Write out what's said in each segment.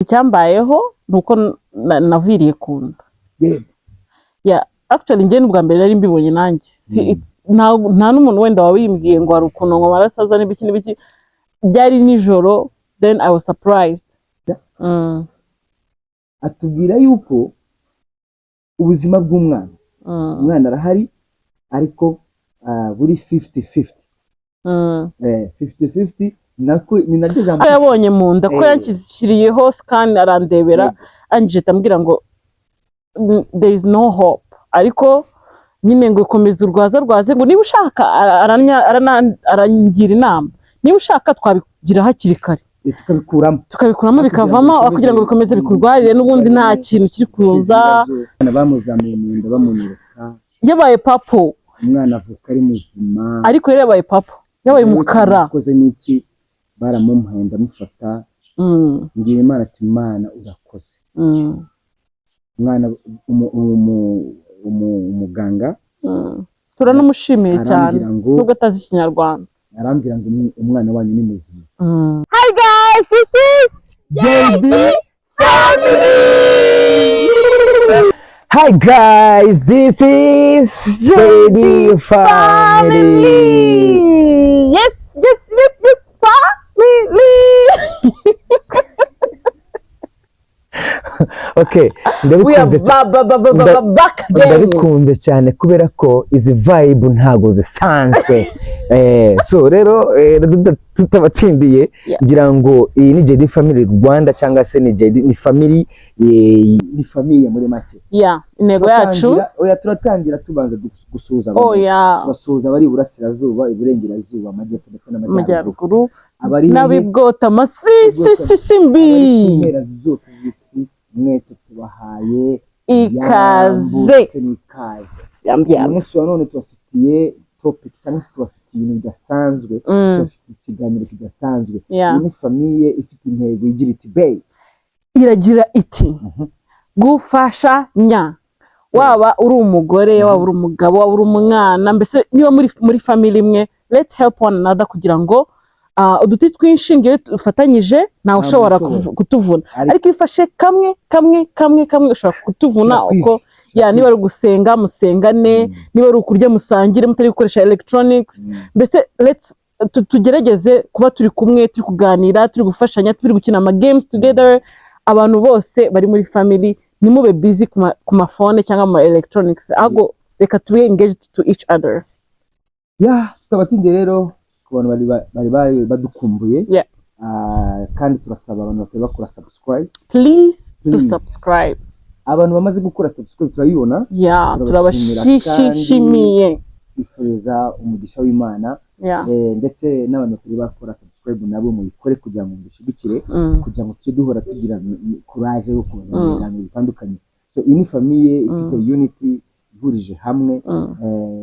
icyambayeho nuko naviriye kunda. Yeah, actually njye n'ubwa mbere nari mbibonye nanjye. Nta n'umuntu wenda wabimbwiye ngo hari ukuntu ngo barasaza n'ibiki byari nijoro, then I was surprised. Atubwira yuko ubuzima bw'umwana umwana arahari ariko buri 50-50 50-50 nako ni naryo jambo yabonye mu nda ko yakishyiriyeho scan arandebera anje tambwira ngo there is no hope, ariko nyine ngo komeza urwaze ngo niba ushaka arangira inama, niba ushaka twabigira hakiri kare tukabikuramo bikavamo kugira ngo bikomeze bikurwarire n'ubundi nta kintu kiri kuza. Bamuzamuye mu nda bamunyereka yabaye papo, umwana avuka ari muzima, ariko rero yabaye papo, yabaye umukara. Akoze n'iki baramumuhaye ndamufata ngiye Imana ati Imana urakoze. Umwana umuganga turanamushimiye cyane nubwo atazi Ikinyarwanda, arambwira ngo umwana wanyu ni muzima. Hi guys, this is JD Family. Hi guys, this is JD Family. Yes, family. Okay, ndabikunze cyane kubera ko izi vibe ntago zisanzwe. So rero tutabatindiye ngira ngo iyi ni JD Family Rwanda cyangwa se ni JD ni family muri make. Intego yacu turatangira tubanza gusuhuza turasuhuza abari Burasirazuba, Iburengerazuba, Amajyepfo ndetse n'Amajyaruguru, n'abibwota simbi impera zose z'isi, mwese tubahaye ikaze. Umunsi wa none tubafitiye topic cyangwa se tubafitiye ibintu bidasanzwe, tubafitiye ikiganiro kidasanzwe. Ni famille ifite intego igira iti iragira iti gufashanya, waba uri umugore, waba uri umugabo, waba uri umwana, mbese niba muri family imwe, let's help one another kugira ngo uduti tw'inshinge dufatanyije ntawe ushobora kutuvuna, ariko ifashe kamwe ushobora kutuvuna. Uko niba ari gusenga musengane, niba ari ukurya musangire mutari gukoresha electronics, mbese tugerageze kuba turi kumwe, turi kuganira, turi gufashanya, turi gukina ama games together. Abantu bose bari muri family nimube busy ku mafone cyangwa ama electronics, ahubwo reka tube engaged to each other. Tutabatinze rero ku bantu bari badukumbuye, kandi turasaba abantu batari bakora subscribe, please to subscribe. Abantu bamaze gukora subscribe turabibona, turabashishimiye, twifuriza umugisha w'Imana. Ndetse n'abantu batari bakora subscribe nabo muyikore kugira ngo dushigikire, kugira ngo tujye duhora tugira courage yo kuganira ibintu bitandukanye. So iyi ni famille ifite unity, ihurije hamwe,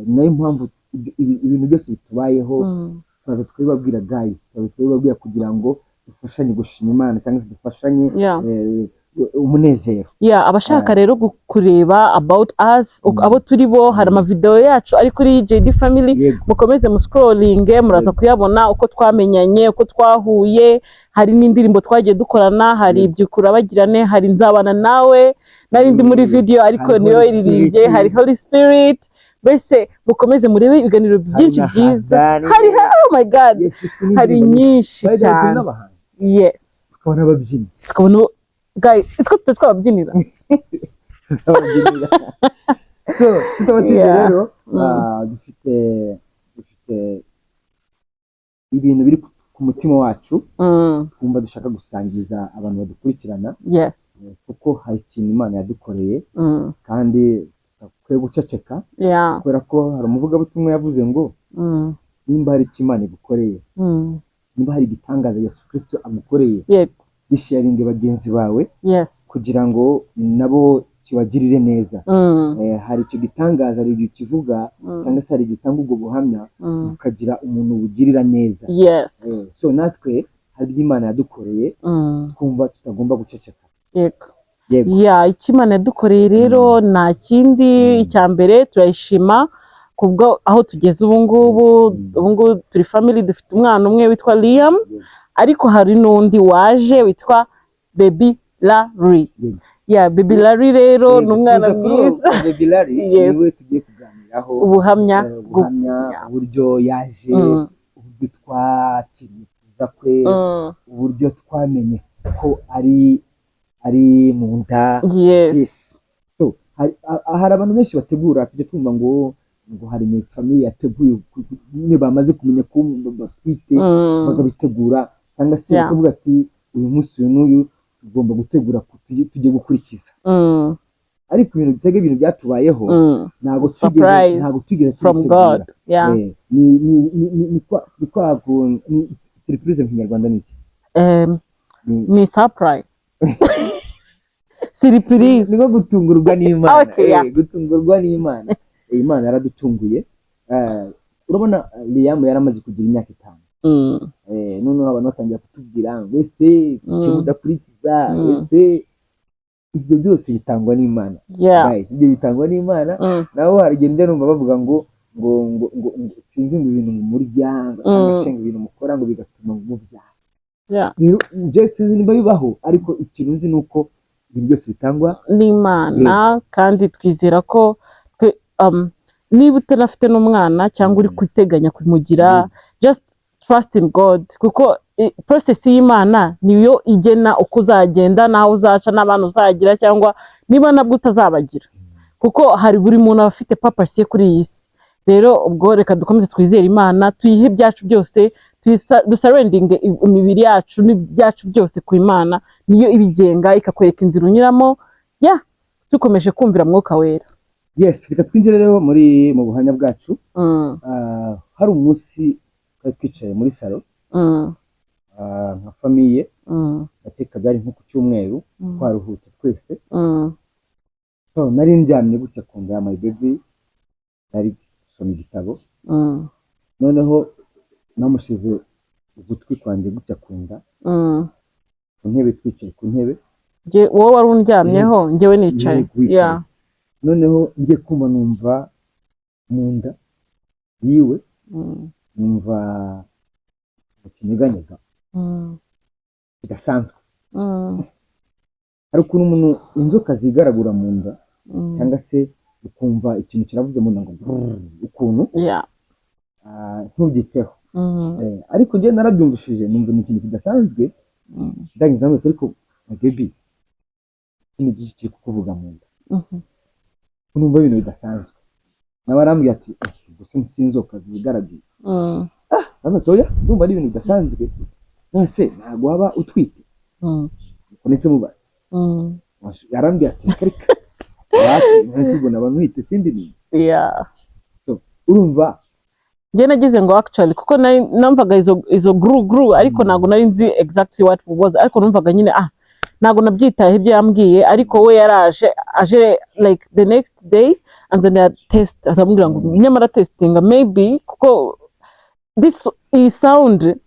nayo mpamvu ibintu byose bitubayeho turaza twibabwira guys, twibabwira kugira ngo dufashanye gushima Imana cyangwa se dufashanye umunezero. Abashaka rero kureba about us, abo turi bo, hari ama video yacu ari kuri JD Family, mukomeze mu scrolling muraza kuyabona uko twamenyanye, uko twahuye. Hari n'indirimbo twagiye dukorana, hari ibyukura bagirane, hari nzabana nawe, narindi muri video ariko niyo iririmbye, hari Holy Spirit. Bese mukomeze murebe ibiganiro byinshi byiza, hari oh my god, hari nyinshi cyane. Tukabona ababyini, tukabona guys, isko twababyinira. So tutabatinze rero dufite ibintu biri ku mutima wacu, twumva dushaka gusangiza abantu badukurikirana, kuko hari ikintu Imana yadukoreye, kandi kwe guceceka, kubera ko hari umuvugabutumwa yavuze ngo nimba hari icyo Imana igukoreye, nimba hari igitangaza Yesu Kristo amukoreye, bisharinge bagenzi bawe, kugira ngo nabo kibagirire neza. Hari icyo gitangaza, hari igihe kivuga cyangwa se hari igihe utanga ubwo buhamya ukagira umuntu ubugirira neza. So natwe hari ibyo Imana yadukoreye, twumva tutagomba guceceka. Icyo Imana yadukoreye rero nta kindi. Icya mbere turayishima kubwo aho tugeze ubu ngubu turi family, dufite umwana umwe witwa Liam, ariko hari n'undi waje witwa Baby Larry. Yeah, Baby Larry rero ni umwana mwiza. Baby Larry niwe tugiye kuganiraho ubuhamya uburyo yaje, uburyo twakiriza kwe, uburyo twamenye ko ari mu nda. Yes. So hari abantu benshi bategura, tujya twumva ngo hari mu famille yateguye nyine bamaze kumenya ko batwite bakabitegura, cyangwa se bakavuga ati uyu munsi uyu n'uyu tugomba gutegura tujye gukurikiza. Ariko ibintu byatubayeho ntabwo tugeze from God. ni surprise mu Kinyarwanda ni iki? Ni surprise. Surprise niko gutungurwa n'Imana. Okay, gutungurwa n'Imana. Imana yaradutunguye. Urabona Liam yaramaze kugira imyaka 5. Noneho abantu batangira kutubwira ngo ese kimudakurikiza, ese ibyo byose bitangwa n'Imana. Guys, ibyo bitangwa n'Imana. Naho harigenda numva bavuga ngo sinzi ngo ibintu murya cyangwa se ngo ibintu mukora ngo bigatuma mubyaha. Je sinzi niba bibaho, ariko ikintu nzi nuko ibintu byose bitangwa n'Imana. Kandi twizera ko niba utanafite n'umwana cyangwa uri kuteganya kumugira, just trust in God, kuko process y'Imana niyo igena uko uzagenda, naho uzaca, n'abantu uzagira, cyangwa niba nabwo utazabagira, kuko hari buri muntu afite purpose ye kuri iyi si. Rero ubwo reka dukomeze twizere Imana, tuyihe ibyacu byose, dusurrending imibiri yacu n'ibyacu byose ku Imana, niyo ibigenga ikakwereka inzira unyuramo. Dukomeje kumvira Mwuka Wera. Yes, reka twinjire rero mu buhamya bwacu. Hari umunsi twicaye muri salo nka famille, ateka byari nko ku cyumweru, twaruhutse twese. So nari ndyamye gutya ku nda ya my baby, nari gusoma igitabo. Noneho namushize ugutwi kwanjye gutya ku nda, ku ntebe, twicaye ku ntebe. Wowe wari undyamyeho, njyewe nicaye. Noneho ngiye kumva numva mu nda yiwe, numva ikinyeganyega kidasanzwe. Hari ukuntu umuntu inzoka zigaragura mu nda, cyangwa se ukumva ikintu kiravuze mu nda ngo ukuntu ntubyiteho. Ariko njye narabyumvishije, numva ni ikintu kidasanzwe. Ndagize namwe ariko baby ikintu kiri kukuvuga mu nda, numva ibintu bidasanzwe. Nawe arambwira ati gusa sinzoka zigaragiye. Amatoya ndumva ari ibintu bidasanzwe. Nase ntabwo waba utwite? Nise mubaza. Yarambwira ati karika nase ubwo nabantu hite sindi ni. So urumva njye nagize ngo actually kuko namvaga izo gru ariko ntabwo nari nzi exactly what was, ariko numvaga nyine ntabwo nabyitaye ibyo yambwiye. Ariko we yaraje like the next day anzanira test, akamubwira ngo nyamara testing maybe kuko this sound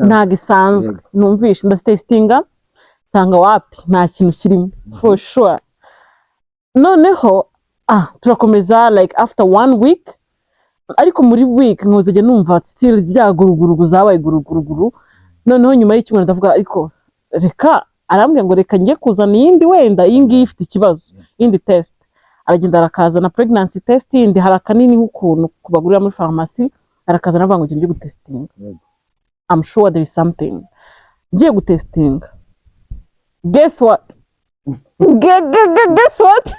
ntabwo isanzwe numvishe, ndasitestinga nsanga wapi nta kintu kirimo for sure. Noneho turakomeza like after 1 week, ariko muri week nkuzajya numva still byaguruguru zabaye guruguru. Noneho nyuma y'icyumweru ndavuga ariko reka, arambwira ngo reka njye kuzana iyindi, wenda iyi ngiyi ifite ikibazo, iyindi test. Aragenda arakazana pregnancy test yindi, hari akanini nk'ukuntu kubagurira muri pharmacy, arakazana avuga ngo njye gutestinga. I'm sure there is something. Ngiye gutestinga, guess what? Guess what?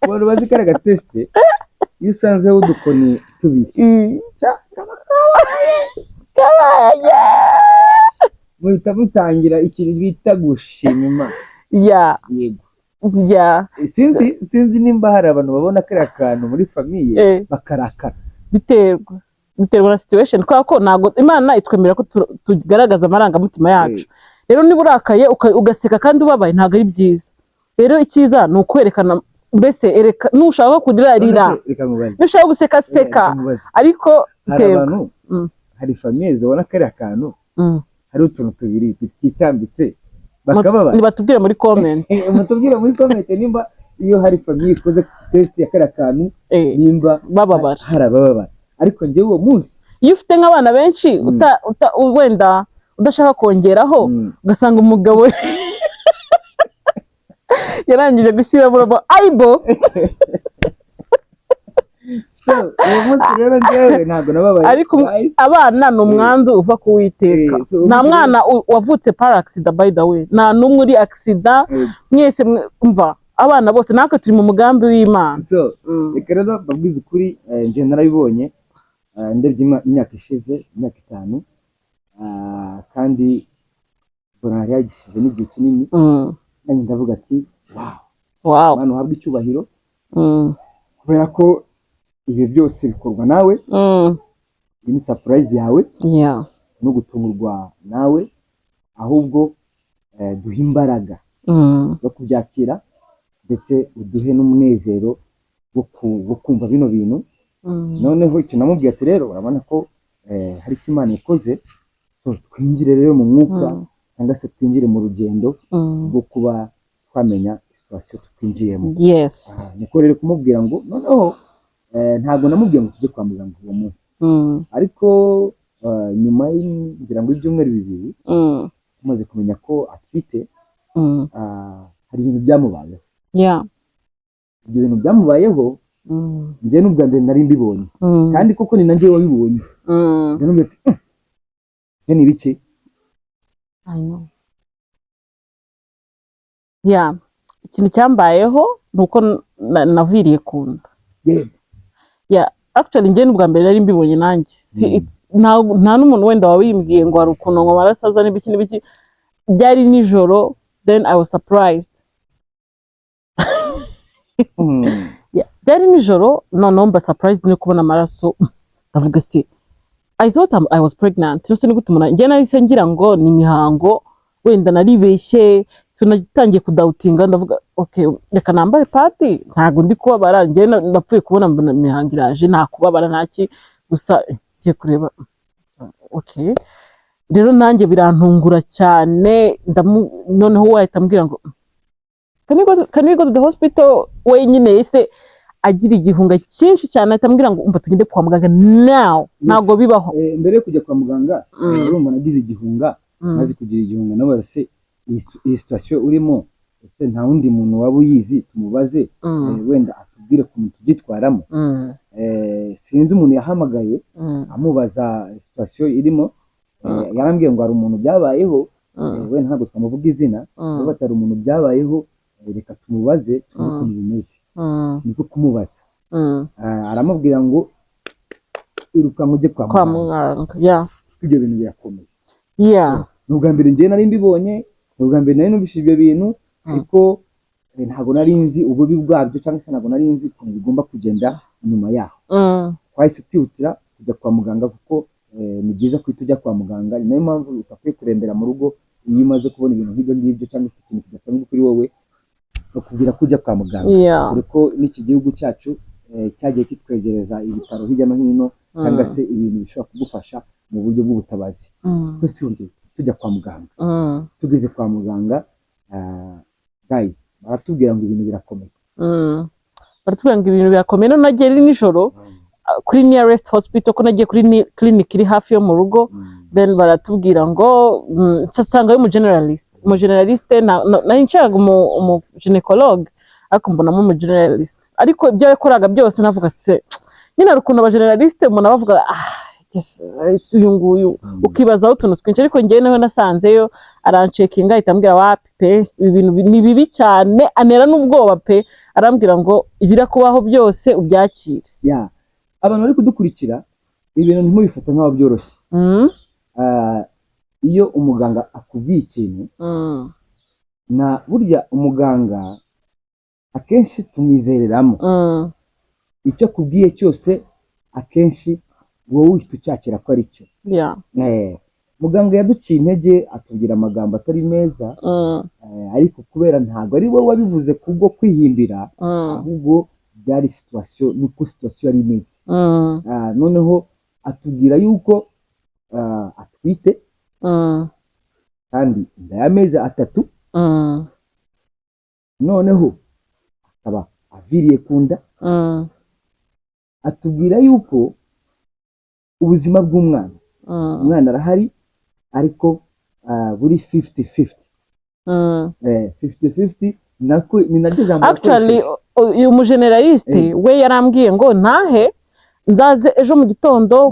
Kubantu bazi karaga test, iyo usanzeho udukoni tubiri muhita mutangira ikintu bita gushima. Yego. Sinzi nimba hari abantu babona kariya kantu muri famille bakarakara. Biterwa na situation, kubera ko ntabwo Imana itwemerera ko tugaragaza amarangamutima yacu. Rero niba urakaye ugaseka kandi ubabaye ntabwo ari byiza. Rero icyiza ni ukwerekana, mbese ereka nushaka kurira rira, nushaka guseka seka. Ariko hari famille zibona kariya kantu hari utuntu tubiri tukitambitse bakababa. Nibatubwire muri comment. Mutubwire muri comment nimba iyo hari famille ikoze test ya kariya kantu nimba bababara. Harababara. Ariko njye uwo munsi iyo ufite nk'abana benshi wenda udashaka kongeraho, ugasanga umugabo yarangije gushyira burabo aibo. So uwo munsi rero njyewe ntabwo nababaye, ariko abana ni umwandu uva ku Uwiteka. Nta mwana wavutse par accident, by the way, nta n'umwe uri accident, mwese mva abana bose natwe turi mu mugambi w'Imana. So reka rero babwize ukuri, njye narabibonye, ndebye imyaka ishize, imyaka 5, kandi mbona yagishije n'igihe kinini, nanjye ndavuga ati wow, Mana uhabwe icyubahiro, kubera ko ibi byose bikorwa nawe, iyi ni surprise yawe, no gutungurwa nawe, ahubwo duha imbaraga zo kubyakira, ndetse uduhe n'umunezero wo kumva bino bintu. Noneho icyo namubwiye ati rero urabona ko hari icyo Imana ikoze, twinjire rero mu mwuka, cyangwa se twinjire mu rugendo rwo kuba twamenya situation twinjiyemo. Niko rero kumubwira ngo noneho ntabwo namubwiye ngo tujye kwa muganga uwo munsi, ariko nyuma y'ingira ngo ibyumweru 2 tumaze kumenya ko atwite, hari ibintu byamubayeho. Ibyo bintu byamubayeho njye n'ubwa mbere nari mbibonye, kandi koko ni nanjye wabibonye. None ati ni biki? Ikintu cyambayeho nuko naviriye kunda. Actually njye n'ubwa mbere nari mbibonye nanjye. Nta n'umuntu wenda wabimbwiye ngo hari ukuntu ngo amaraso aza n'ibiki. Byari nijoro, then I was surprised. Byari nijoro, noneho mba surprised no kubona amaraso. Ndavuga se I thought I was pregnant. Nose ni gute umuntu njye nahise ngira ngo ni imihango, wenda naribeshye, so natangiye kudoutinga, ndavuga okay, reka nambare party, ntago ndi kubabara, njye napfuye kubona imihango iraje, nta kubabara ntaki, gusa ngiye kureba okay. Rero nanjye birantungura cyane, noneho wahita ambwira ngo can we go to the hospital, wenyine yese agira igihunga cyinshi cyane, atambwira ngo umva tugende kwa muganga now. Ntago bibaho. Mbere yo kujya kwa muganga urumva nagize igihunga, maze kugira igihunga nabaza se iyi situation urimo, ese nta wundi muntu waba uyizi tumubaze, wenda atubwire ukuntu tugitwaramo. Sinzi umuntu yahamagaye amubaza situation irimo, yarambwiye ngo hari umuntu byabayeho, wenda ntabwo twamuvuga izina, ngo atari umuntu byabayeho, reka tumubaze ukuntu bimeze. Niko kumubaza, aramubwira ngo iruka mujye kwa muganga. Ibyo bintu birakomeye. N'ubwa mbere njye nari mbibonye, n'ubwa mbere nari numvise ibyo bintu, ariko ntabwo nari nzi ububi bwabyo, cyangwa se ntabwo nari nzi ukuntu bigomba kugenda nyuma yaho. Twahise twihutira kujya kwa muganga, kuko ni byiza kwita ujya kwa muganga. Niyo mpamvu utakwiye kurembera mu rugo iyo umaze kubona ibintu nk'ibyo ngibyo, cyangwa se ikintu kidasanzwe kuri wowe, bakubwira ko ujya kwa muganga. Kuko n'iki gihugu cyacu cyagiye kitwegereza ibitaro hirya no hino, cyangwa se ibintu bishobora kugufasha mu buryo bw'ubutabazi. Twese twihutira tujya kwa muganga. Tugeze kwa muganga, guys, baratubwira ngo ibintu birakomeye. Baratubwira ngo ibintu birakomeye. None nagiye nijoro kuri nearest hospital, ko nagiye kuri clinic iri hafi yo mu rugo, then baratubwira ngo nsanga yo mu generalist, nari nshaka mu gynecologue, ariko mbonamo mu generalist. Ariko ibyo yakoraga byose navuga se nyine ari ukuntu aba generalist umuntu abavuga uyu nguyu, ukibazaho utuntu twinshi. Ariko njyewe nawe nasanzeyo arancekinga, ahita ambwira wapi pe, ibi bintu ni bibi cyane, anera n'ubwoba pe, arambwira ngo ibirakubaho byose ubyakire. Abantu bari kudukurikira, ibintu ntimubifata nk'aho byoroshye. Iyo umuganga akubwiye ikintu, na burya umuganga akenshi tumwizereramo, icyo akubwiye cyose akenshi wowe uhita ucyakira ko ari cyo. Muganga yaduciye intege, atubwira amagambo atari meza, ariko kubera ntabwo ari wowe wabivuze kubwo kwihimbira, ahubwo byari situation, nuko situation yari imeze. Noneho atubwira yuko atwite, kandi inda y'amezi 3, noneho akaba aviriye kunda. Atubwira yuko ubuzima bw'umwana, umwana arahari, ariko buri 50-50. 50-50, ni naryo jambo actually uyu mugeneraliste we yarambwiye ngo ntahe nzaze ejo mu gitondo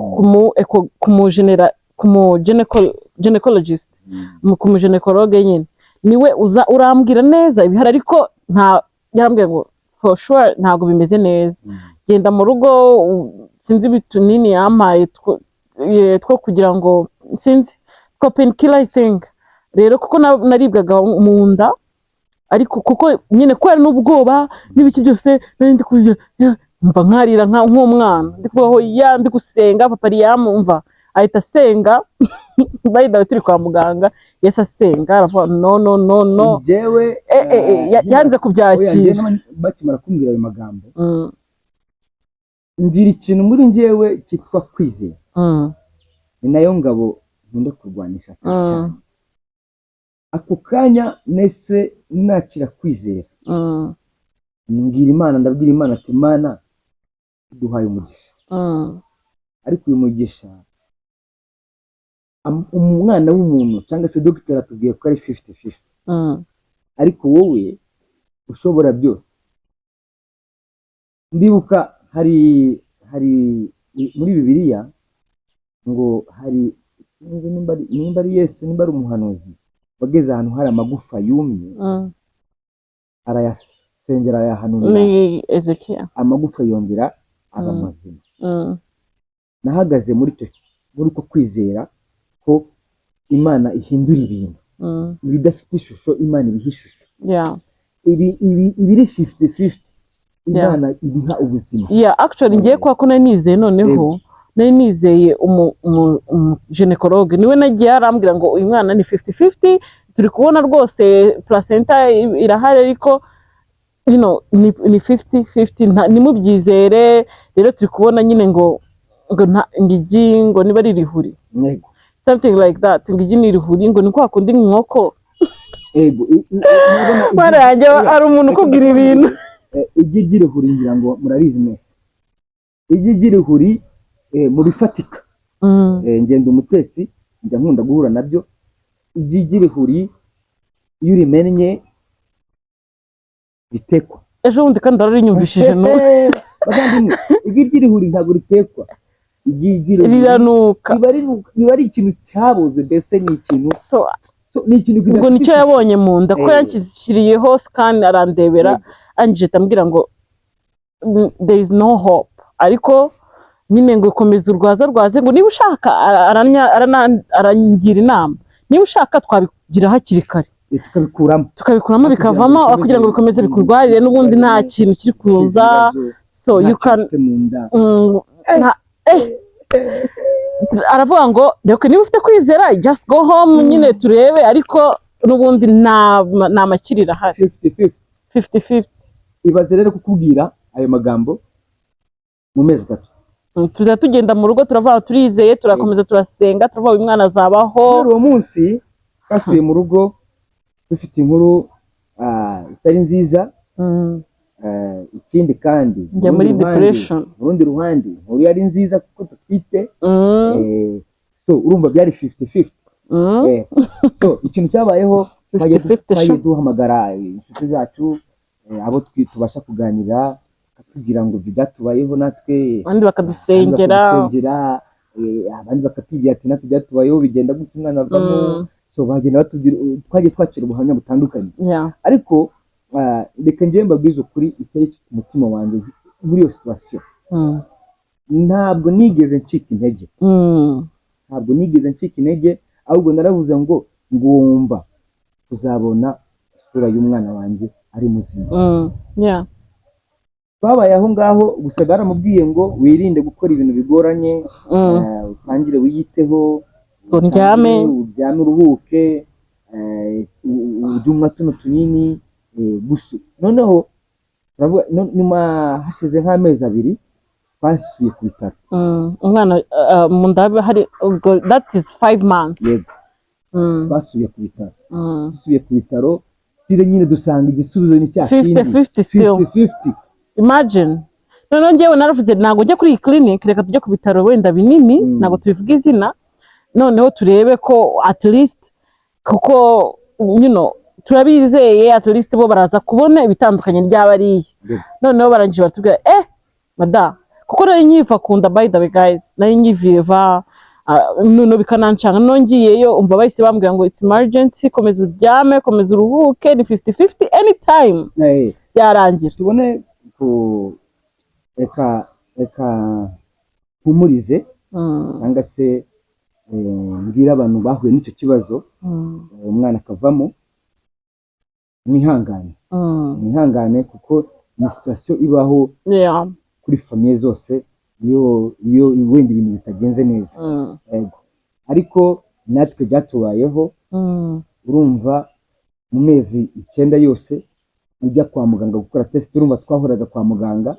ku gynecologist ku muginecologue nyine niwe uza urambwira neza ibihari ariko nta yarambwiye ngo for sure ntabwo bimeze neza genda mu rugo sinzi bitunini yampaye two kugira ngo sinzi two painkiller I think rero kuko naribwaga mu nda ariko kuko nyine ko ari n'ubwoba n'ibiki byose ndi kugira mva nkarira nk'umwana ndi kubaho ndi gusenga papa yamumva ahita asenga bayida turi kwa muganga yese asenga aravuga no jewe yanze kubyakira bakimara kumbwira ayo magambo ngira ikintu muri njyewe cyitwa kwizera ni nayo ngabo nkunda kurwanisha cyane ako kanya nese nakira kwizera mbwira Imana ndabwira Imana ati Mana duhaye umugisha ariko uyu mugisha umwana w'umuntu cyangwa se dogiteri atubwiye ko ari 50-50 ariko wowe ushobora byose ndibuka hari muri Bibiliya ngo hari sinzi nimba ari Yesu nimba ari umuhanuzi wageze ahantu hari amagufa yumye arayasengera ayahanurira Ezekiel amagufa yongera aba mazima nahagaze muri ko kwizera ko Imana ihindura ibintu bidafite ishusho Imana ibiha ishusho ibiri 50-50 Imana ibiha ubuzima actually ngiye kwa ko nanizeye noneho nari nizeye umuginecologue niwe nagiye arambwira ngo uyu mwana ni 50-50 turi kubona rwose placenta irahari ariko ni 50-50 nimubyizere rero turi kubona nyine ngo ngigi ngo niba ari rihuri something like that ngigi ni rihuri ngo ni kwa kundi inkoko mara yanjye ari umuntu ukubwira ibintu igigi rihuri ngira ngo murabizi mwese igigi rihuri mu bifatika ngenda umutetsi njya nkunda guhura nabyo igigi rihuri iyo urimenye ritekwa ejo bundi kandi ararinyumvishije igigi rihuri ntabwo ritekwa riranuka riba ari ikintu cyabuze mbese ni ikintu ubwo nicyo yabonye mu nda ko yanshyiriyeho scan arandebera angije tambwira ngo there is no hope ariko nyine ngo komeza urwaze ngo niba ushaka arangira inama niba ushaka twabigira hakiri kare tukabikuramo bikavamo kugira ngo bikomeze bikurwarire n'ubundi nta kintu kiri kuza so you can aravuga ngo reka niba ufite kwizera just go home nyine turebe ariko n'ubundi nta makirira ahari 50-50 ibaze rero kukubwira ayo magambo mu mezi 3 tuzajya tugenda mu rugo turavuga turizeye turakomeza turasenga turavuga uyu mwana azabaho uwo munsi twasuye mu rugo dufite inkuru itari nziza ikindi kandi njya muri depression urundi ruhande inkuru yari nziza kuko tutwite so urumva byari 50-50 so ikintu cyabayeho twagiye duhamagara inshuti zacu abo tubasha kuganira bakatubwira ngo byatubayeho natwe abandi bakadusengera abandi bakatubwira ati natwe byatubayeho bigenda gutya umwana avamo so bagenda batubwira twagiye twakira ubuhamya butandukanye ariko reka njye mbabwize ukuri itereke ku mutima wanjye muri iyo situation ntabwo nigeze ncika intege ahubwo naravuze ngo ngomba kuzabona isura y'umwana wanjye ari muzima babaye aho ngaho gusa baramubwiye ngo wirinde gukora ibintu bigoranye utangire wiyiteho uryame uruhuke ujye unywa tuno tunini gusa noneho nyuma hashize nk'amezi 2 twasubiye ku bitaro umwana mu nda hari that is 5 months basubiye ku bitaro dusubiye ku bitaro stile nyine dusanga igisubizo ni cya 50-50 imagine noneho njyewe naravuze ntabwo njya kuri iyi clinic reka tujye ku bitaro wenda binini ntabwo tubivuga izina noneho turebe ko at least kuko turabizeye at least bo baraza kubona ibitandukanye ry'abariye noneho barangije batubwira mada kuko nari nyiva kunda by the way guys nari nyiviva none bikanancanga nongiyeyo umva bahise bambwira ngo it's emergency komeza uryame komeza uruhuke ni 50-50 anytime yarangira tubone reka humurize cyangwa se mbwira abantu bahuye n'icyo kibazo umwana akavamo mwihangane kuko ni situation ibaho kuri famiye zose iyo wenda ibintu bitagenze neza ariko natwe byatubayeho urumva mu mezi 9 yose ujya kwa muganga gukora test urumva twahoraga kwa muganga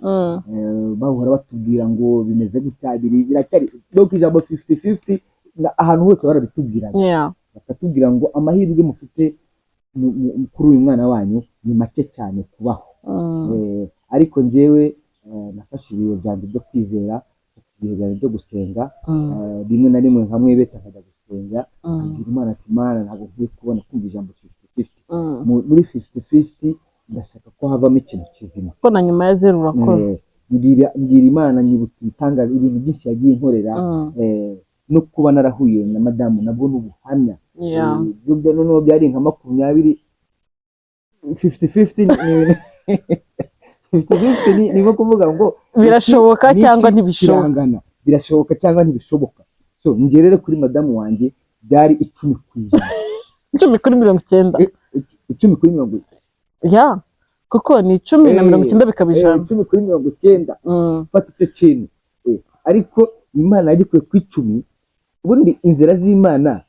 bahora batubwira ngo bimeze gutya biratari donc ijambo 50-50 ahantu hose barabitubwira bakatubwira ngo amahirwe mufite kuri uyu mwana wanyu ni make cyane kubaho ariko njyewe nafashe ibihe byanjye byo kwizera ibihe byanjye byo gusenga rimwe na rimwe nkamwe beta nkajya gusenga abwira Imana ati Mana ntabwo nkwiye kubona kumva ijambo 50-50 muri 50-50 ndashaka ko havamo ikintu kizima ko na nyuma ya 0 urakora mbwira Imana nyibutse ibitangaza ibintu byinshi yagiye inkorera no kuba narahuye na madamu nabwo n'ubuhamya byo noneho byari nka 20 50-50 50-50 nibo kuvuga ngo birashoboka cyangwa ntibishoboka birashoboka cyangwa ntibishoboka so nje rero kuri madamu wanjye byari 10%. 10 kuri 90 10 kuri 90 kuko ni 10 na 90 bikabijana 10 kuri 90 fata icyo kintu ariko Imana yagikuye ku 10 ubundi inzira z'Imana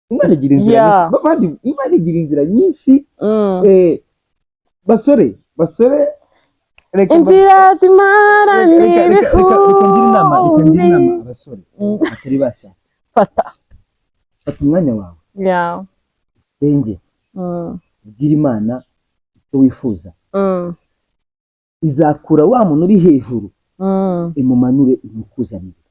Imana igira inzira Imana igira inzira nyinshi basore inzira z'Imana ni bikungira inama abasore atari basha fata umwanya wawe senge bwira Imana icyo wifuza izakura wa muntu uri hejuru imumanure imukuzanire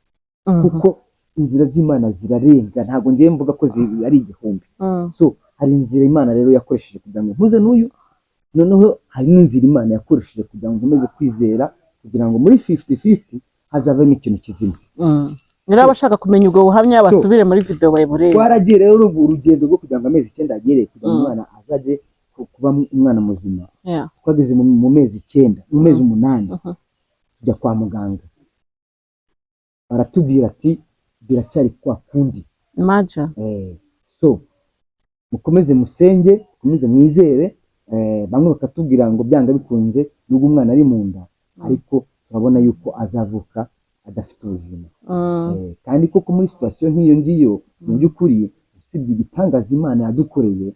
kuko inzira z'Imana zirarenga ntabwo ngiye mvuga ko ari igihumbi so hari inzira Imana rero yakoresheje kugira ngo mpuze n'uyu noneho hari n'inzira Imana yakoresheje kugira ngo nkomeze kwizera kugira ngo muri 50-50 hazavemo ikintu kizima rero abashaka kumenya ubwo buhamya basubire muri video bayiburebe twaragiye rero urugendo rwo kugira ngo amezi 9 agere kugira ngo umwana azaje kuba umwana muzima twageze mu mezi 9 mu mezi 8 tujya kwa muganga baratubwira ati biracyari kwa kundi maja so mukomeze musenge mukomeze mwizere bamwe bakatubwira ngo byanga bikunze nubwo umwana ari mu nda ariko turabona yuko azavuka adafite ubuzima kandi koko muri situation nk'iyo ngiyo mu by'ukuri usibye igitangaza Imana yadukoreye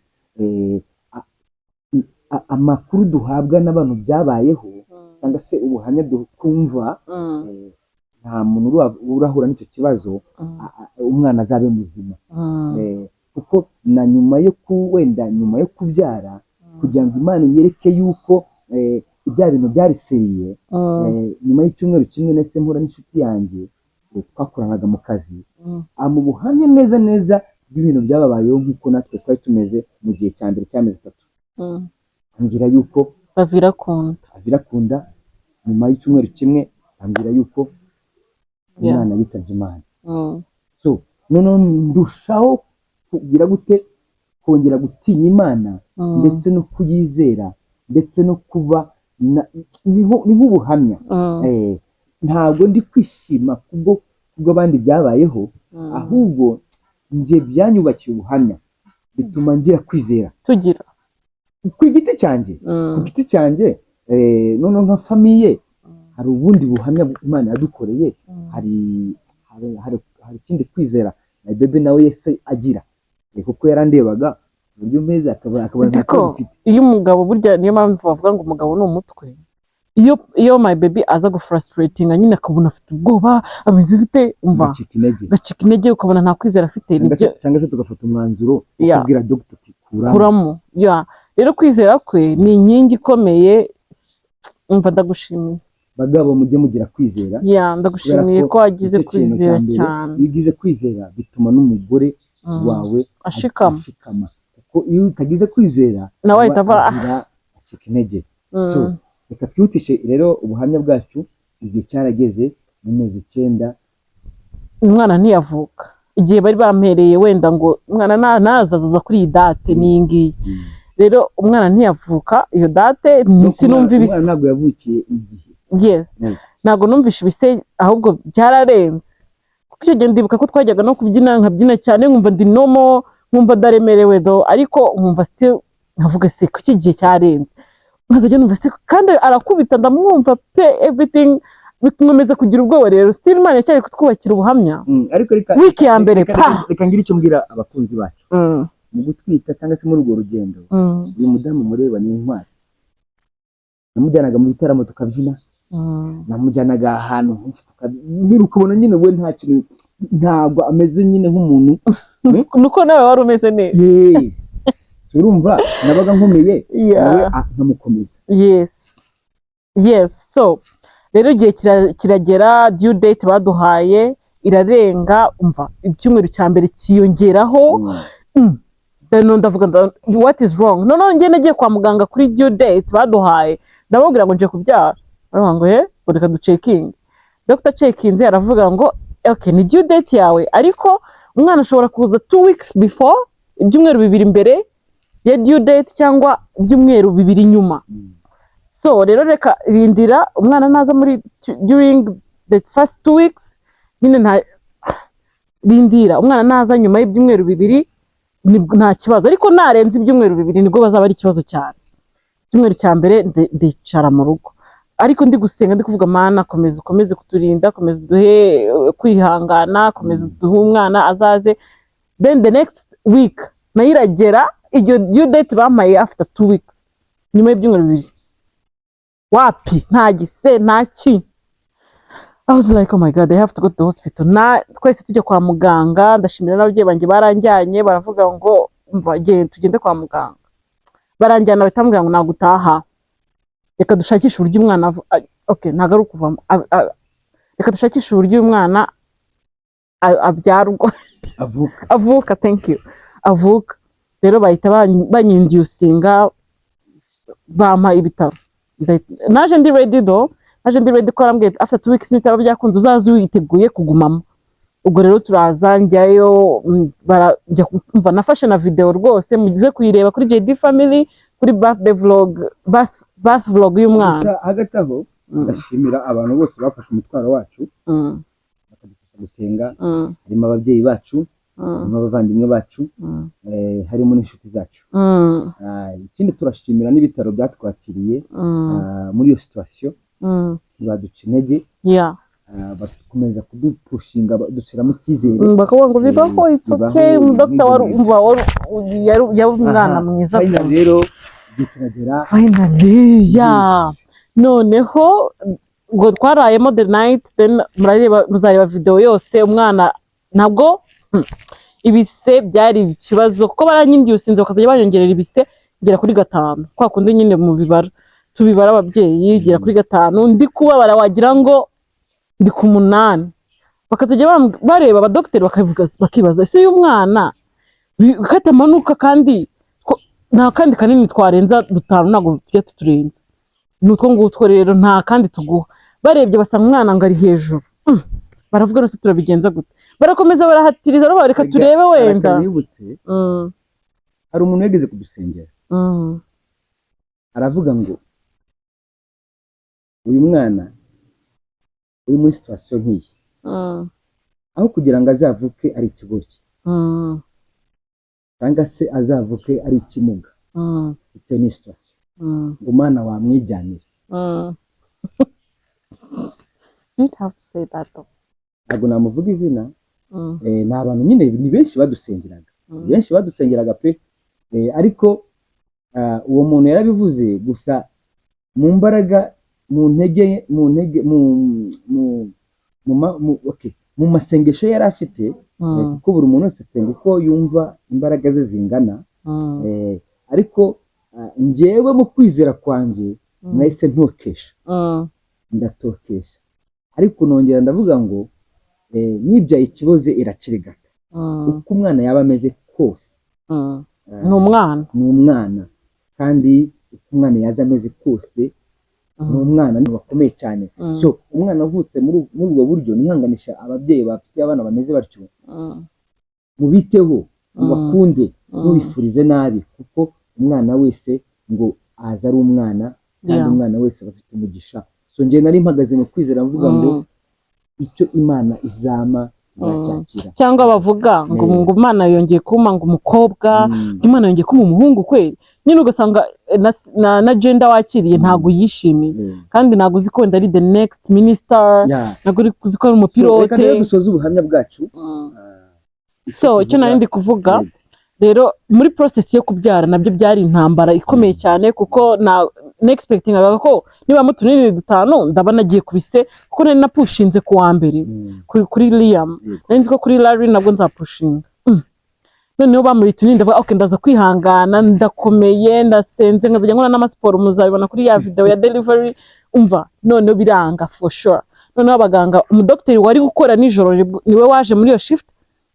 amakuru duhabwa n'abantu byabayeho cyangwa se ubuhamya twumva nta muntu urahura n'icyo kibazo umwana azabe muzima kuko na nyuma yo nyuma yo kubyara kugira ngo Imana inyereke yuko ibya bintu byari seriye nyuma y'icyumweru kimwe nese mpura n'inshuti yanjye twakoranaga mu kazi mu buhamya neza bw'ibintu byababayeho nk'uko natwe twari tumeze mu gihe cya mbere cy'amezi 3 ambwira yuko avira kunda nyuma y'icyumweru kimwe ambwira yuko umwana yitabye Imana so noneho ndushaho kugira gute kongera gutinya Imana ndetse no kuyizera ndetse no kuba ni nk'ubuhamya ntabwo ndi kwishima kubwo abandi byabayeho ahubwo nje byanyubakiye ubuhamya bituma ngira kwizera tugira ku giti cyanjye none nka famiye hari ubundi buhamya Imana yadukoreye hari ikindi kwizera na bebe nawe yese agira kuko yarandebaga uburyo meza akabona ntacyo bifite iyo umugabo burya niyo mpamvu bavuga ngo umugabo ni umutwe iyo my baby aza gufrustrating nyine akabona afite ubwoba ameze gute umva gacika intege ukabona nta kwizera afite cyangwa se tugafata umwanzuro ukubwira doctor ati kuramo rero kwizera kwe ni inkingi ikomeye umva ndagushimiye bagabo mujye mugira kwizera ndagushimiye ko wagize kwizera cyane iyo ugize kwizera bituma n'umugore wawe ashikama kuko kuko iyo utagize kwizera nawe ahita acika intege. So reka twihutishe rero ubuhamya bwacu. Igihe cyarageze mu mezi 9 umwana ntiyavuka. Igihe bari bampereye wenda ngo umwana nazaza kuri iyi date n'iyi ngiyi, rero umwana ntiyavuka iyo date, sinumva ibise. Umwana ntabwo yavukiye igihe. Yes, ntabwo numvishe ibise, ahubwo byararenze. Kuko icyo gihe ndibuka ko twajyaga no kubyina, nkabyina cyane nkumva ndi nomo, nkumva daremerewe do, ariko nkumva still nkavuga se ko iki gihe cyarenze. Nkazajya numva se kandi arakubita ndamwumva pe everything, bikomeza kugira ubwoba. Rero still Imana cyari kutwubakira ubuhamya. Ariko wiki ya mbere reka ngira icyo mbwira abakunzi bacu mu gutwita cyangwa se muri urwo rugendo. Uyu mudamu mureba ni intwari. Namujyanaga mu bitaramo tukabyina, namujyanaga ahantu henshi tukabyina, ukabona nyine we nta kintu, ntabwo ameze nyine nk'umuntu nuko nawe wari umeze neza. Urumva nabaga nkomeye nawe nkamukomeza. Yes, so rero igihe kiragera, due date baduhaye irarenga, umva icyumweru cya mbere kiyongeraho. Ndavuga what is wrong, none njye nagiye kwa muganga kuri due date baduhaye, ndababwira ngo nje kubyara, baravuga ngo reka ducekinge. Dr checkinze aravuga ngo okay ni due date yawe, ariko umwana ashobora kuza 2 weeks before, ibyumweru 2 mbere ya due date cyangwa ibyumweru 2 nyuma. So rero reka rindira umwana naza muri during the first 2 weeks, nyine nta rindira umwana naza nyuma y'ibyumweru 2 nta kibazo, ariko narenze ibyumweru 2 nibwo bazaba ari ikibazo cyane. Icyumweru cya mbere ndicara mu rugo, ariko ndi gusenga ndi kuvuga Mana ukomeze kuturinda, komeza duhe kwihangana, komeza duhe umwana azaze. Then the next week nayiragera, iyo due date bamaye after 2 weeks, nyuma y'ibyumweru 2 wapi nta gise ntaki. I was like oh my god, I have to go to the hospital. Twese tujya kwa muganga, ndashimira n'ababyeyi banjye baranjyanye, baravuga ngo tugende kwa muganga. Baranjyana batambwira ngo nagutaha, reka dushakishe uburyo umwana okay nagaru kuvamo, reka dushakishe uburyo umwana abyarwa avuka. Thank you, avuka. Rero bahita banyinducinga, bampa ibitaro. Naje ndi ready ko arambwiye after 2 weeks nitaba byakunze uzaza witeguye kugumamo. Ubwo rero turaza njyayo, barajya kumva, nafashe na video rwose mugize kuyireba kuri JD Family, kuri birthday vlog y'umwana. Hagati aho ndashimira abantu bose bafashe umutwaro wacu bakadufasha gusenga. Harimo ababyeyi bacu, harimo abavandimwe bacu, harimo n'inshuti zacu. Ikindi turashimira n'ibitaro byatwakiriye muri iyo situation, baduca intege, bakomeza kudupushinga, dushyiramo icyizere, bakavuga ngo bibaho, it's okay. Umudokita yari umwana mwiza. Rero igihe kiragera finally, noneho ngo twarayemo the night, then muzareba video yose. Umwana ntabwo ibise byari ikibazo, kuko baranyinducinze bakazajya banyongerera ibise ngera kuri 5, kwa kundi nyine mu bibara tubibara ababyeyi, ngera kuri 5 ndi kubabara wagira ngo ndi ku 8. Bakazajya bareba abadokiteri bakibaza ese uyu mwana katamanuka, kandi nta kandi kanini twarenza 5 ntabwo tujya tuturenza. Nutwo ngutwo rero nta kandi tuguha. Barebye basanga umwana ngo ari hejuru, baravuga rose turabigenza gute, barakomeza barahatiriza rero reka turebe wenda. Hari umuntu yageze kudusengera, aravuga ngo uyu mwana uri muri situation nk'iyi, aho kugira ngo azavuke ari ikigoryi cyangwa se azavuke ari ikimuga, icyo ni situation ngo umwana wamwijyanira. You have to say that though. Ntabwo namuvuga izina, ni abantu nyine ni benshi badusengeraga, pe. Ariko uwo muntu yarabivuze, gusa mu mbaraga, mu masengesho yari afite, kuko buri muntu wese asenga uko yumva imbaraga ze zingana. Ariko njyewe mu kwizera kwanjye nahise ndatokesha, ariko nongera ndavuga ngo nibyaye ikiboze irakirigata. Uko umwana yaba ameze kose, ni umwana kandi uko umwana yaza ameze kose ni umwana ni bakomeye cyane. So umwana avutse muri ubwo buryo nihanganisha ababyeyi bafite abana bameze batyo, mubiteho, mubakunde, mubifurize nabi, kuko umwana wese ngo aza ari umwana kandi umwana wese aba afite umugisha. So njye nari mpagaze mu kwizera mvuga ngo icyo Imana izama yacyakira. Cyangwa bavuga ngo Imana yongeye kuma ngo umukobwa, Imana yongeye kuma umuhungu kweli. Nyine ugasanga na gender wakiriye ntago yishimiye, kandi ntago uzi ko wenda ari the next minister, ntago uzi ko ari umupilote. Reka dusoze ubuhamya bwacu. So icyo nari ndi kuvuga rero, muri process yo kubyara nabyo byari intambara ikomeye cyane, kuko na expectingaga ko niba mutunini dutanu ndabona agiye kubise, kuko nari napushinze ku wa mbere kuri Liam, nari nzi ko kuri Larry nabwo nzapushinga. Noneho bamuri tunini ndavuga okay, ndaza kwihangana, ndakomeye, ndasenze, nkazajya nkora n'amasiporo, muzabibona kuri ya video ya delivery. Umva noneho biranga for sure. Noneho abaganga, umudokiteri wari gukora nijoro niwe waje muri iyo shift,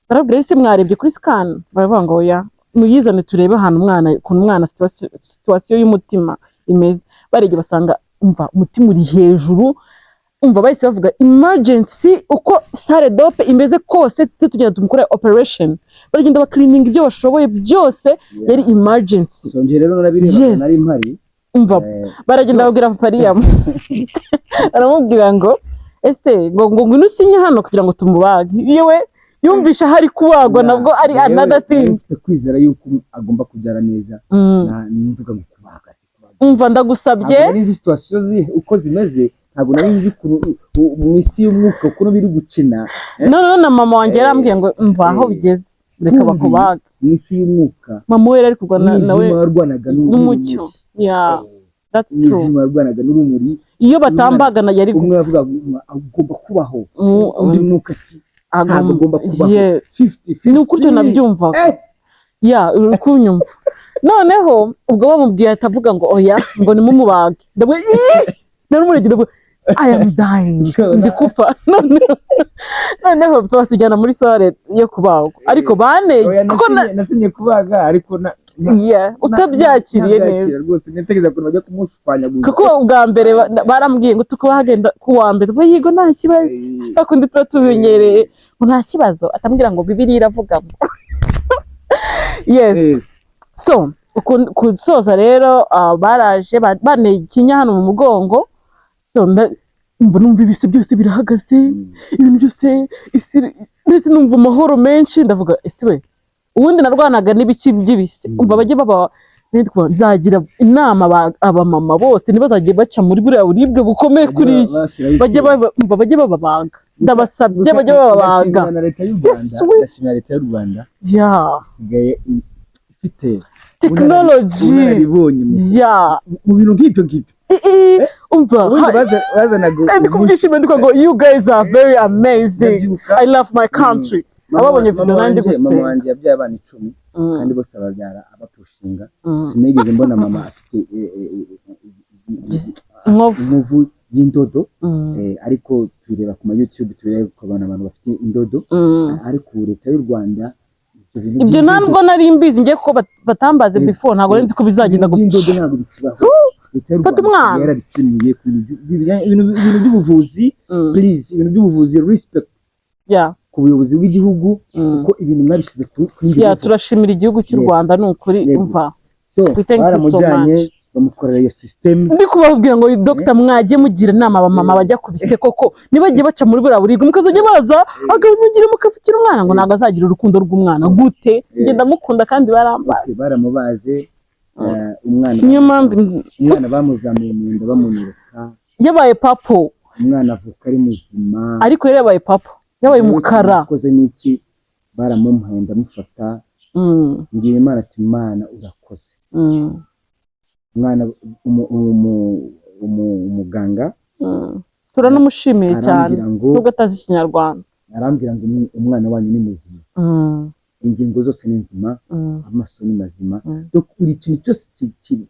barabwira ese mwarebye kuri scan, baravuga ngo oya, muyizane turebe ahantu umwana situation y'umutima imeze. Barebye basanga umva umutima uri hejuru, umva bahise bavuga emergency, uko sale dope imeze kose tugenda tumukora operation, baragenda ba cleaning ibyo bashoboye byose, yari emergency. So nje rero narabireba nari mpari, umva baragenda babwira papa Liam aramubwira ngo ese ngo ngwino usinye hano kugira ngo tumubage. Yewe yumvisha hari kubagwa nabwo ari another thing. Kwizera yuko agomba kubyara neza, nduga mu kubaga. Umva ndagusabye, ari izi situation uko zimeze ntabwo nari nzi mu isi y'umwuka uko biri gukina. Na mama wanjye yarambwiye ngo umva aho bigeze reka bakubaga. Mu isi y'umwuka mama we ari kurwana nawe warwanaga n'umucyo. That's true. Warwanaga n'urumuri. Iyo batambagana yari umwe avuga agomba kubaho, undi mwuka agomba kubaho. Ni ukuryo nabyumva. Uri kunyumva. Noneho ubwo bamubwiye atavuga ngo oya ngo nimumubage, ndabwe narumuregera ngo I am dying, ndikupa. Noneho twasijyana muri sale yo kubagwa, ariko kuko nasinye kubaga ariko utabyakiriye neza rwose. Ntekereza ko bajya kumushwanya gusa, kuko ubwa mbere barambwiye ngo tukubagenda ku wa mbere, ngo yigo nta kibazo, bakundi tubinyereye ngo nta kibazo, atambwira ngo Bibiliya iravuga ngo yes. So kusoza rero baraje bane ikinya hano mu mugongo. So numva ibise byose birahagaze, ibintu byose ndetse numva amahoro menshi. Ndavuga ese we ubundi narwanaga n'ibiki by'ibise, umva bajye baba nzagira inama abamama bose nibazagiye baca muri buriya buribwe bukomeye kuri bajye bababaga. Ndabasabye bajye bababaga. Ndashimira leta y'u Rwanda isigaye ifite technology mu bintu nk'ibyo ngibyo. Umva bazanaga ndikubwishime ndiko ngo you guys are very amazing, I love my country. Ababonye video nandi gusa mama wanjye yabyaye abana 10 kandi bose ababyara abapushinga. Sinigeze mbona mama afite inkovu y'indodo, ariko tureba ku ma YouTube tureba ko abantu bafite indodo, ariko leta y'u Rwanda ibyo ntabwo nari mbizi ngiye ko batambaze before, ntabwo nzi ko bizagenda indodo ntabwo bikibaho. Fata umwana yarabikiniye ku ibintu by'ubuvuzi, please, ibintu by'ubuvuzi respect ku buyobozi bw'igihugu, kuko ibintu mwabishyize ku turashimira igihugu cy'u Rwanda. Ni ukuri umva baramujyanye bamukorera iyo system. Ndi kubabwira ngo doctor mwagiye mugira inama abamama bajya kubise, koko nibagiye baca muri buriya buribwe mukazajya baza akavugira mukafukira umwana ngo ntabwo azagira urukundo rw'umwana gute. Ngenda mukunda kandi barambaze baramubaze. Niyo mpamvu umwana bamuzamuye mu nda bamunyereka, yabaye papo. Umwana avuka ari muzima, ariko yari yabaye papo, yabaye umukara. Akoze n'iki baramumuhaye ndamufata, ngiye Imana ati Imana urakoze. Umwana umuganga turanamushimiye cyane nubwo atazi Ikinyarwanda. Arambwira ngo umwana wanyu ni muzima, ingingo zose ni nzima, amaso ni mazima, buri kintu cyose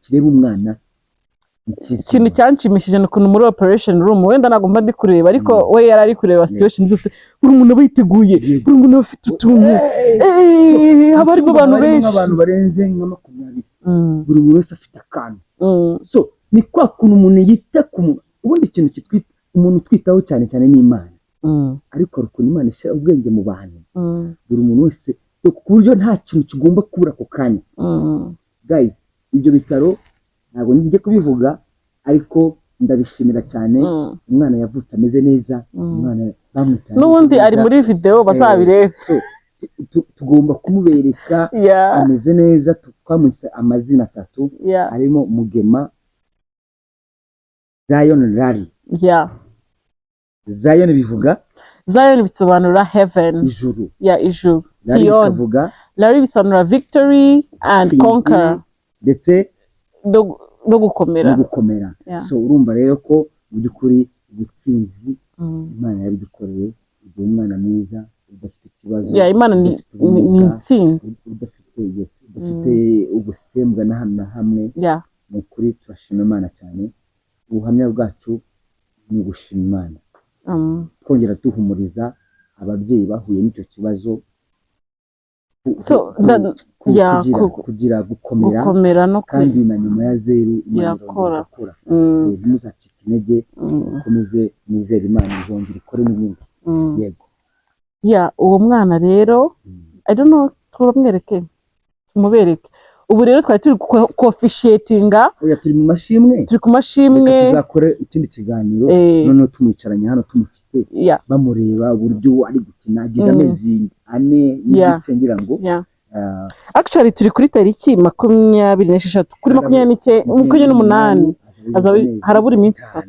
kireba umwana ikintu cyanshimishije ni ukuntu muri operation room wenda nagomba ndi kureba ariko we yari ari kureba situation zose buri muntu aba yiteguye buri muntu afite utuntu haba harimo abantu benshi abantu barenze nka 20 buri muntu wese afite akantu so ni kwa kuntu umuntu yita ku ubundi ikintu kitwita umuntu twitaho cyane cyane n'Imana ariko ukuntu Imana ishyira ubwenge mu bantu buri muntu wese ku buryo nta kintu kigomba kubura ako kanya guys ibyo bitaro ntabwo ngiye kubivuga ariko ndabishimira cyane umwana yavutse ameze neza umwana bamwitaye n'ubundi ari muri video bazabirebe tugomba kumubereka ameze neza twamwise amazina 3 harimo Mugema Zion Rally Zion bivuga Zion bisobanura heaven ijuru ijuru Zion Rally bisobanura victory and conquer ndetse no gukomera so urumva rero ko mu by'ukuri ubutsinzi Imana yabidukoreye ibyo umwana mwiza udafite ikibazo Imana ni intsinzi udafite ubusembwa na hamwe ni ukuri turashima Imana cyane ubuhamya bwacu ni ugushima Imana twongera duhumuriza ababyeyi bahuye n'icyo kibazo kugira gukomera no kandi na nyuma ya zeru irakora ntimuzacike intege mukomeze mwizere Imana izongera ikore n'ibindi yego uwo mwana rero I don't know tumubereke ubu rero twari turi coefficientinga turi mu mashimwe turi ku mashimwe tuzakore ikindi kiganiro none tumwicaranye hano tumufite bamureba uburyo ari gukina agize amezi 4 n'igice ngira ngo actually turi kuri tariki 26 kuri 28 harabura iminsi 3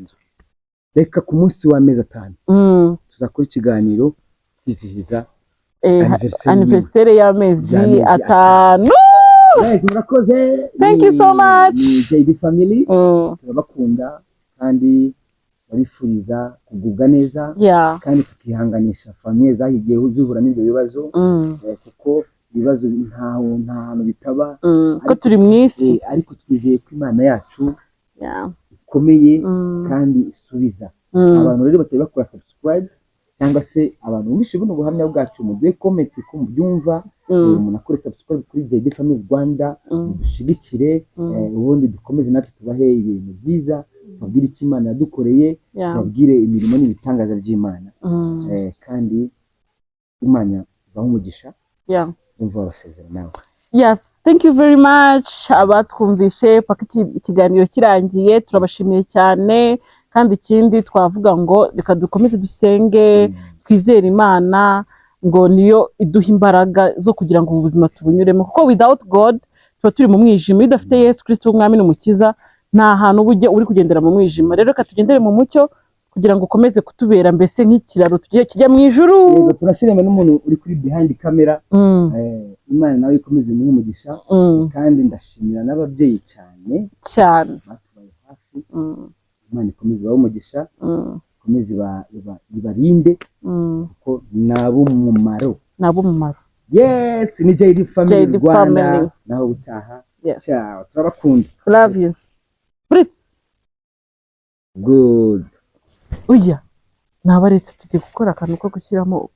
reka ku munsi w'amezi 5 tuzakora ikiganiro kwizihiza anniversaire y'amezi 5 guys murakoze thank you so much JD family turabakunda kandi barifuriza kugubwa neza kandi tukihanganisha famille zahigiye zihura n'ibyo bibazo kuko ibibazo nta hantu bitaba ko turi mu isi ariko twizeye ko Imana yacu ikomeye kandi isubiza abantu rero batari bakora subscribe cyangwa se abantu bumvishe buno buhamya bwacu mu duhe comment ko mubyumva umuntu akore subscribe kuri JD Family Rwanda dushigikire ubundi dukomeze natwe tubahe ibintu byiza tubabwire icyo Imana yadukoreye tubabwire imirimo n'ibitangaza by'Imana kandi Imana ibahe umugisha umva basezera nawe thank you very much abatwumvishe paka ikiganiro kirangiye turabashimiye cyane kandi ikindi twavuga ngo reka dukomeze dusenge twizere Imana ngo niyo iduha imbaraga zo kugira ngo ubuzima tubunyuremo kuko without God tuba turi mu mwijima idafite Yesu Kristo umwami n'umukiza nta hantu ubujye uri kugendera mu mwijima rero reka tugendere mu mucyo kugira ngo ukomeze kutubera mbese nk'ikiraro kijya mu ijuru yego turashirema n'umuntu uri kuri behind camera Imana nawe ikomeze mu umugisha kandi ndashimira n'ababyeyi cyane batubaye hafi Imana ikomeze baho umugisha ikomeze ibarinde kuko nabo mumaro yes ni JD Family Rwanda naho utaha ciao turabakunda love you Fritz good nabaretse tugiye gukora akantu ko gushyiramo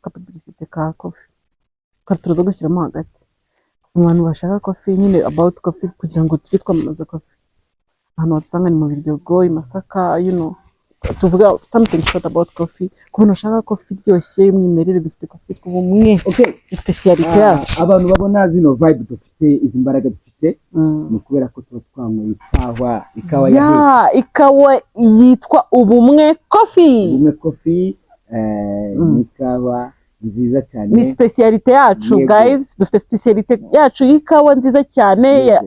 ka publicité ka coffee tuza gushyiramo hagati abantu bashaka coffee nyine about coffee kugira ngo tujye twamamaza coffee ahantu wasanga ni mu Biryogo i Masaka tuvuga something short about coffee kubona ushaka coffee iryoshye y'umwimerere dufite coffee kubumwe speciality yacu abantu babona zino vibe dufite izi mbaraga dufite ni kubera ko twanyweye ikawa ikawa yitwa ubumwe coffee ni ikawa nziza cyane ni speciality yacu guys dufite speciality yacu y'ikawa nziza cyane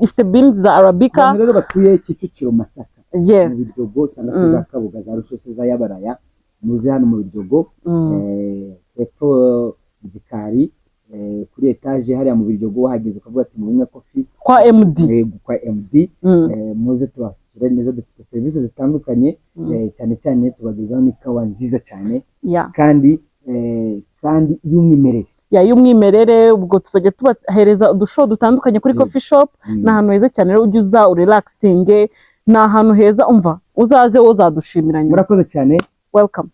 ifite beans za arabica rero batuye Kicukiro Masaka mu yes Biryogo cyangwa se za Kabuga za Rusheshe za Yabaraya muze hano mu Biryogo hepfo Gikari kuri etage hariya mu Biryogo wahageze ukavuga ati mu bimwe coffee kwa MD muze tubashyire neza dufite services zitandukanye cyane cyane tubagezaho n'ikawa nziza cyane kandi y'umwimerere y'umwimerere. Ubwo tuzajya tubahereza udushow dutandukanye kuri coffee shop. Ni ahantu heza cyane rero ujya uza urelaxinge, ni ahantu heza umva uzaze wo uzadushimira nyuma. Murakoze cyane. Welcome.